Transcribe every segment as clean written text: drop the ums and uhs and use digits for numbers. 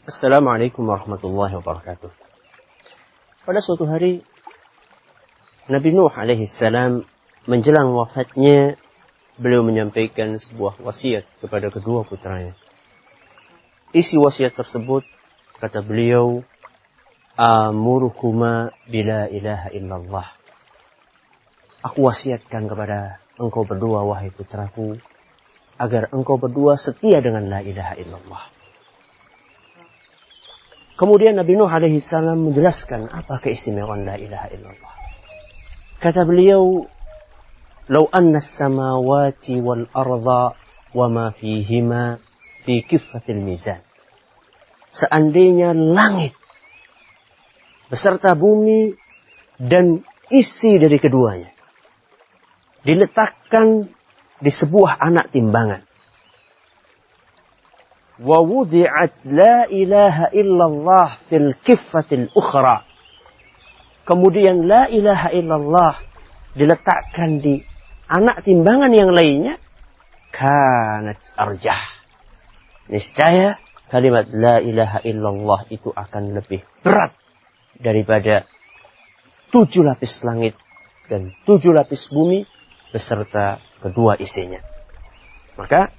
Assalamualaikum warahmatullahi wabarakatuh. Pada suatu hari, Nabi Nuh alaihi salam menjelang wafatnya, beliau menyampaikan sebuah wasiat kepada kedua putranya. Isi wasiat tersebut, kata beliau, Amurukuma bila ilaha illallah. Aku wasiatkan kepada engkau berdua, wahai putraku, agar engkau berdua setia dengan la ilaha illallah. Kemudian Nabi Nuh alaihi salam menjelaskan apa keistimewaan la ilaha illallah. Kata beliau, "Lau anna as-samawati wal arda wa ma fihima fi kiffatil mizan." Seandainya langit beserta bumi dan isi dari keduanya diletakkan di sebuah anak timbangan. Wa wudi'at la ilaha illallah fil kiffatil ukhra. Kemudian la ilaha illallah diletakkan di anak timbangan yang lainnya, kanat arjah. Niscaya kalimat la ilaha illallah itu akan lebih berat daripada 7 lapis langit dan 7 lapis bumi beserta kedua isinya. Maka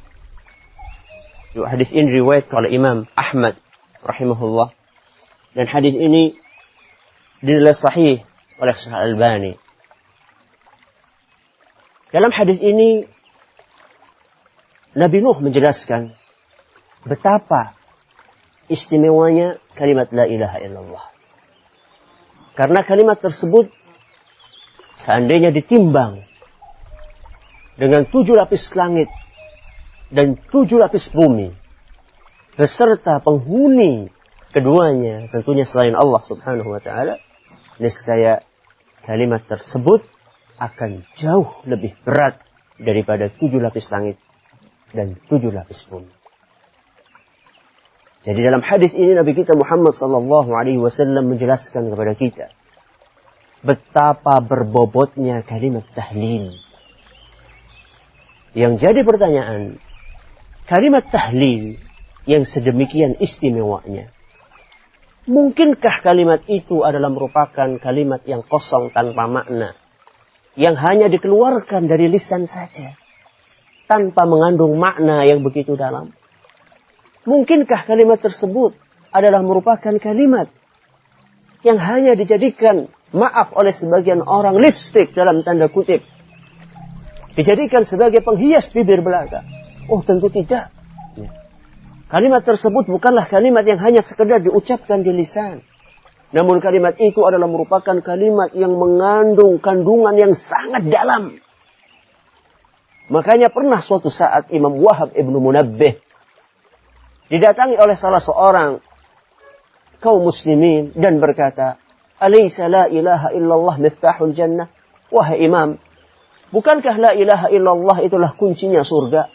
hadis ini riwayat oleh Imam Ahmad rahimahullah, dan hadis ini dinilai sahih oleh Syekh Al-Albani. Dalam hadis ini Nabi Nuh menjelaskan betapa istimewanya kalimat la ilaha illallah. Karena kalimat tersebut seandainya ditimbang dengan 7 lapis langit dan 7 lapis bumi beserta penghuni keduanya, tentunya selain Allah subhanahu wa ta'ala, niscaya kalimat tersebut akan jauh lebih berat daripada 7 lapis langit dan 7 lapis bumi. Jadi dalam hadis ini Nabi kita Muhammad sallallahu alaihi wasallam menjelaskan kepada kita betapa berbobotnya kalimat tahlil. Yang jadi pertanyaan, kalimat tahlil yang sedemikian istimewanya, mungkinkah kalimat itu adalah merupakan kalimat yang kosong tanpa makna, yang hanya dikeluarkan dari lisan saja, tanpa mengandung makna yang begitu dalam? Mungkinkah kalimat tersebut adalah merupakan kalimat yang hanya dijadikan, maaf oleh sebagian orang, lipstick dalam tanda kutip, dijadikan sebagai penghias bibir belaka? Oh, tentu tidak. Kalimat tersebut bukanlah kalimat yang hanya sekedar diucapkan di lisan. Namun kalimat itu adalah merupakan kalimat yang mengandung kandungan yang sangat dalam. Makanya pernah suatu saat Imam Wahab ibnu Munabbih didatangi oleh salah seorang kaum muslimin dan berkata, "Alaysa la ilaha illallah miftahul jannah?" Wahai imam, bukankah la ilaha illallah itulah kuncinya surga?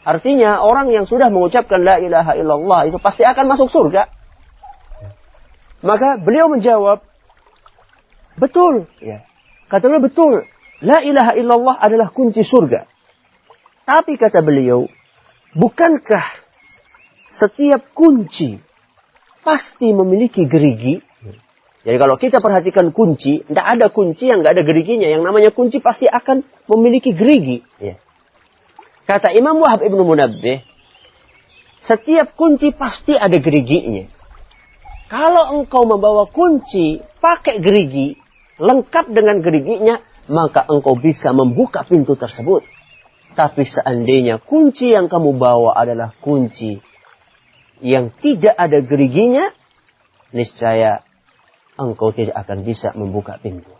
Artinya orang yang sudah mengucapkan la ilaha illallah itu pasti akan masuk surga. Maka beliau menjawab, betul. Ya. Kata beliau, betul. La ilaha illallah adalah kunci surga. Tapi kata beliau, bukankah setiap kunci pasti memiliki gerigi? Jadi kalau kita perhatikan kunci, tidak ada kunci yang tidak ada geriginya. Yang namanya kunci pasti akan memiliki gerigi. Ya. Kata Imam Wahab ibnu Munabbih, setiap kunci pasti ada geriginya. Kalau engkau membawa kunci pakai gerigi, lengkap dengan geriginya, maka engkau bisa membuka pintu tersebut. Tapi seandainya kunci yang kamu bawa adalah kunci yang tidak ada geriginya, niscaya engkau tidak akan bisa membuka pintu.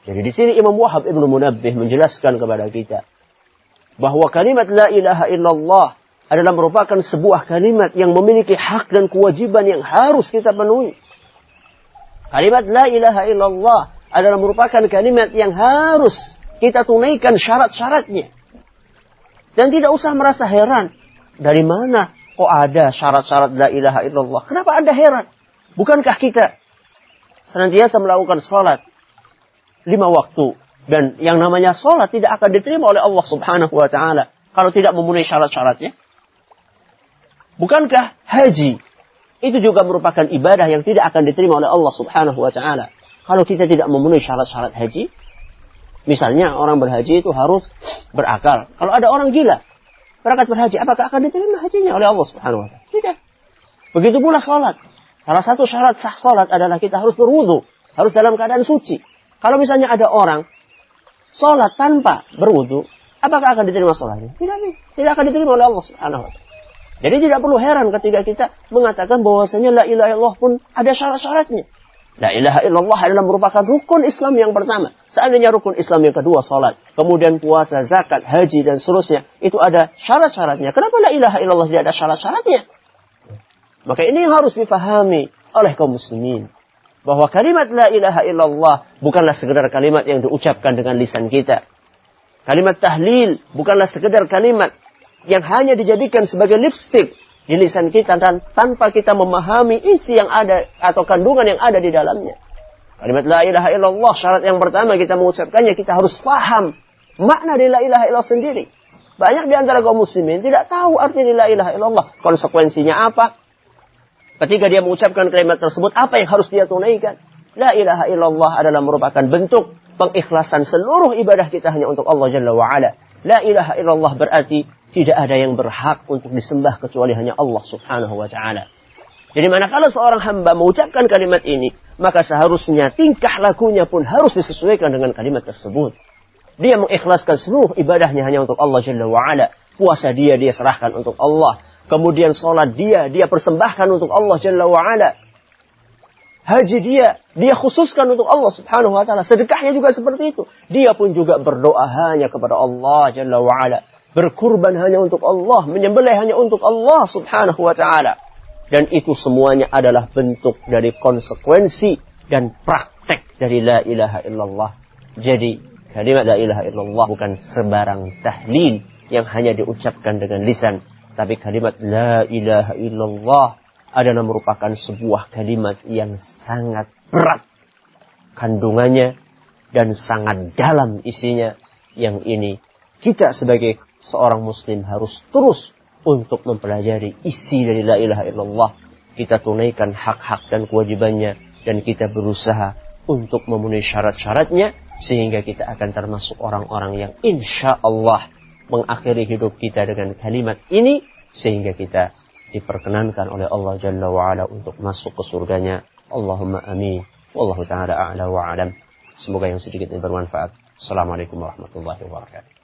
Jadi di sini Imam Wahab ibnu Munabbih menjelaskan kepada kita bahwa kalimat la ilaha illallah adalah merupakan sebuah kalimat yang memiliki hak dan kewajiban yang harus kita penuhi. Kalimat la ilaha illallah adalah merupakan kalimat yang harus kita tunaikan syarat-syaratnya. Dan tidak usah merasa heran, dari mana kok ada syarat-syarat la ilaha illallah? Kenapa Anda heran? Bukankah kita senantiasa melakukan salat 5 waktu? Dan yang namanya salat tidak akan diterima oleh Allah subhanahu wa ta'ala kalau tidak memenuhi syarat-syaratnya. Bukankah haji itu juga merupakan ibadah yang tidak akan diterima oleh Allah Subhanahu wa taala kalau kita tidak memenuhi syarat-syarat haji? Misalnya orang berhaji itu harus berakal. Kalau ada orang gila berangkat berhaji, apakah akan diterima hajinya oleh Allah Subhanahu wa taala? Tidak. Begitu pula salat. Salah satu syarat sah salat adalah kita harus berwudu, harus dalam keadaan suci. Kalau misalnya ada orang salat tanpa berwudu, apakah akan diterima salatnya? Tidak akan diterima oleh Allah Subhanahu wa taala. Jadi tidak perlu heran ketika kita mengatakan bahwasanya la ilaha illallah pun ada syarat-syaratnya. La ilaha illallah adalah merupakan rukun Islam yang pertama. Seandainya rukun Islam yang kedua salat, kemudian puasa, zakat, haji dan seterusnya, itu ada syarat-syaratnya. Kenapa la ilaha illallah tidak ada syarat-syaratnya? Maka ini yang harus difahami oleh kaum muslimin. Bahwa kalimat la ilaha illallah bukanlah sekedar kalimat yang diucapkan dengan lisan kita. Kalimat tahlil bukanlah sekedar kalimat yang hanya dijadikan sebagai lipstik di lisan kita dan tanpa kita memahami isi yang ada atau kandungan yang ada di dalamnya. Kalimat la ilaha illallah, syarat yang pertama kita mengucapkannya, kita harus paham makna dari la ilaha illallah sendiri. Banyak di antara kaum muslimin tidak tahu arti la ilaha illallah, konsekuensinya apa. Ketika dia mengucapkan kalimat tersebut, apa yang harus dia tunaikan? La ilaha illallah adalah merupakan bentuk pengikhlasan seluruh ibadah kita hanya untuk Allah Jalla wa'ala. La ilaha illallah berarti tidak ada yang berhak untuk disembah kecuali hanya Allah Subhanahu wa ta'ala. Jadi manakala seorang hamba mengucapkan kalimat ini, maka seharusnya tingkah lakunya pun harus disesuaikan dengan kalimat tersebut. Dia mengikhlaskan seluruh ibadahnya hanya untuk Allah Jalla wa'ala. Puasa dia serahkan untuk Allah. Kemudian sholat dia persembahkan untuk Allah Jalla wa'ala. Haji dia khususkan untuk Allah Subhanahu wa ta'ala. Sedekahnya juga seperti itu. Dia pun juga berdoa hanya kepada Allah Jalla wa'ala. Berkurban hanya untuk Allah. Menyembelih hanya untuk Allah Subhanahu wa ta'ala. Dan itu semuanya adalah bentuk dari konsekuensi dan praktek dari la ilaha illallah. Jadi kalimat la ilaha illallah bukan sebarang tahlil yang hanya diucapkan dengan lisan. Tapi kalimat la ilaha illallah adalah merupakan sebuah kalimat yang sangat berat kandungannya dan sangat dalam isinya. Yang ini kita sebagai seorang muslim harus terus untuk mempelajari isi dari la ilaha illallah. Kita tunaikan hak-hak dan kewajibannya dan kita berusaha untuk memenuhi syarat-syaratnya sehingga kita akan termasuk orang-orang yang insya Allah mengakhiri hidup kita dengan kalimat ini sehingga kita diperkenankan oleh Allah Jalla wa'ala untuk masuk ke surganya. Allahumma amin. Wallahu ta'ala a'la wa'alam. Semoga yang sedikit ini bermanfaat. Assalamualaikum warahmatullahi wabarakatuh.